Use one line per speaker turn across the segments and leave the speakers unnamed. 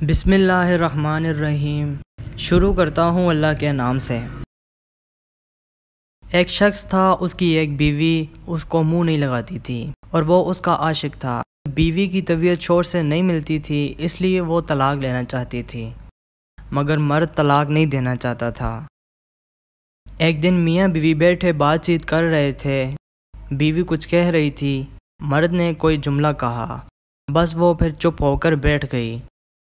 بسم اللہ الرحمن الرحیم۔ شروع کرتا ہوں اللہ کے نام سے۔ ایک شخص تھا، اس کی ایک بیوی اس کو منہ نہیں لگاتی تھی اور وہ اس کا عاشق تھا۔ بیوی کی طبیعت شوہر سے نہیں ملتی تھی، اس لیے وہ طلاق لینا چاہتی تھی، مگر مرد طلاق نہیں دینا چاہتا تھا۔ ایک دن میاں بیوی بیٹھے بات چیت کر رہے تھے۔ بیوی کچھ کہہ رہی تھی، مرد نے کوئی جملہ کہا، بس وہ پھر چپ ہو کر بیٹھ گئی۔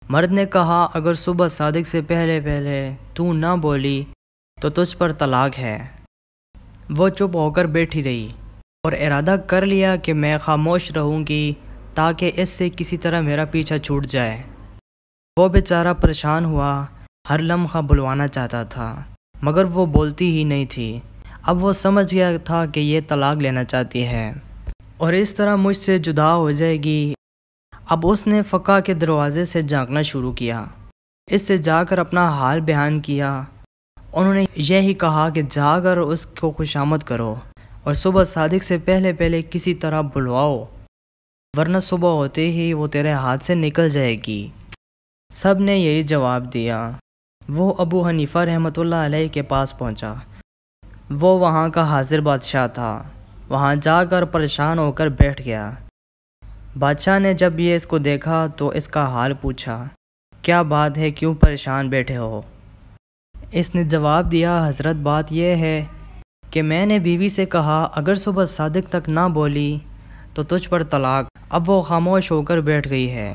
مرد نے کہا، اگر صبح صادق سے پہلے تو نہ بولی تو تجھ پر طلاق ہے۔ وہ چپ ہو کر بیٹھی رہی اور ارادہ کر لیا کہ میں خاموش رہوں گی تاکہ اس سے کسی طرح میرا پیچھا چھوٹ جائے۔ وہ بیچارہ پریشان ہوا، ہر لمحہ بلوانا چاہتا تھا مگر وہ بولتی ہی نہیں تھی۔ اب وہ سمجھ گیا تھا کہ یہ طلاق لینا چاہتی ہے اور اس طرح مجھ سے جدا ہو جائے گی۔ اب اس نے فقہ کے دروازے سے جھانکنا شروع کیا، اس سے جا کر اپنا حال بیان کیا۔ انہوں نے یہی کہا کہ جا کر اس کو خوشامد کرو اور صبح صادق سے پہلے کسی طرح بلواؤ، ورنہ صبح ہوتے ہی وہ تیرے ہاتھ سے نکل جائے گی۔ سب نے یہی جواب دیا۔ وہ ابو حنیفہ رحمۃ اللہ علیہ کے پاس پہنچا۔ وہ وہاں کا حاضر بادشاہ تھا۔ وہاں جا کر پریشان ہو کر بیٹھ گیا۔ بادشاہ نے جب یہ اس کو دیکھا تو اس کا حال پوچھا، کیا بات ہے، کیوں پریشان بیٹھے ہو؟ اس نے جواب دیا، حضرت بات یہ ہے کہ میں نے بیوی سے کہا اگر صبح صادق تک نہ بولی تو تجھ پر طلاق۔ اب وہ خاموش ہو کر بیٹھ گئی ہے۔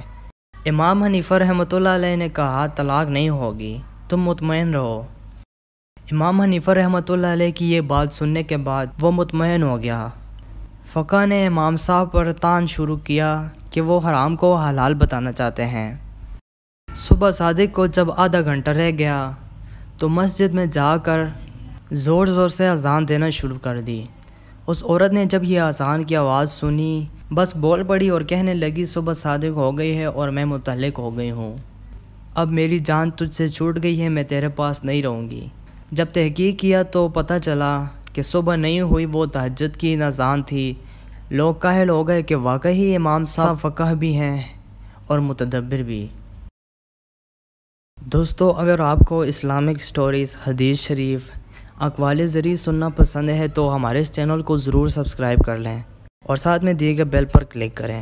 امام حنیفہ رحمۃ اللہ علیہ نے کہا، طلاق نہیں ہوگی، تم مطمئن رہو۔ امام حنیفہ رحمۃ اللہ علیہ کی یہ بات سننے کے بعد وہ مطمئن ہو گیا۔ فقہ نے امام صاحب پر طعن شروع کیا کہ وہ حرام کو حلال بتانا چاہتے ہیں۔ صبح صادق کو جب آدھا گھنٹہ رہ گیا تو مسجد میں جا کر زور سے اذان دینا شروع کر دی۔ اس عورت نے جب یہ اذان کی آواز سنی بس بول پڑی اور کہنے لگی، صبح صادق ہو گئی ہے اور میں متعلق ہو گئی ہوں۔ اب میری جان تجھ سے چھوٹ گئی ہے، میں تیرے پاس نہیں رہوں گی۔ جب تحقیق کیا تو پتہ چلا کہ صبح نہیں ہوئی، وہ تہجد کی اذان تھی۔ لوگ قائل ہو گئے کہ واقعی امام صاحب فقہ بھی ہیں اور متدبر بھی۔ دوستو، اگر آپ کو اسلامک سٹوریز، حدیث شریف، اقوال زرعی سننا پسند ہے تو ہمارے اس چینل کو ضرور سبسکرائب کر لیں اور ساتھ میں دیے گئے بیل پر کلک کریں۔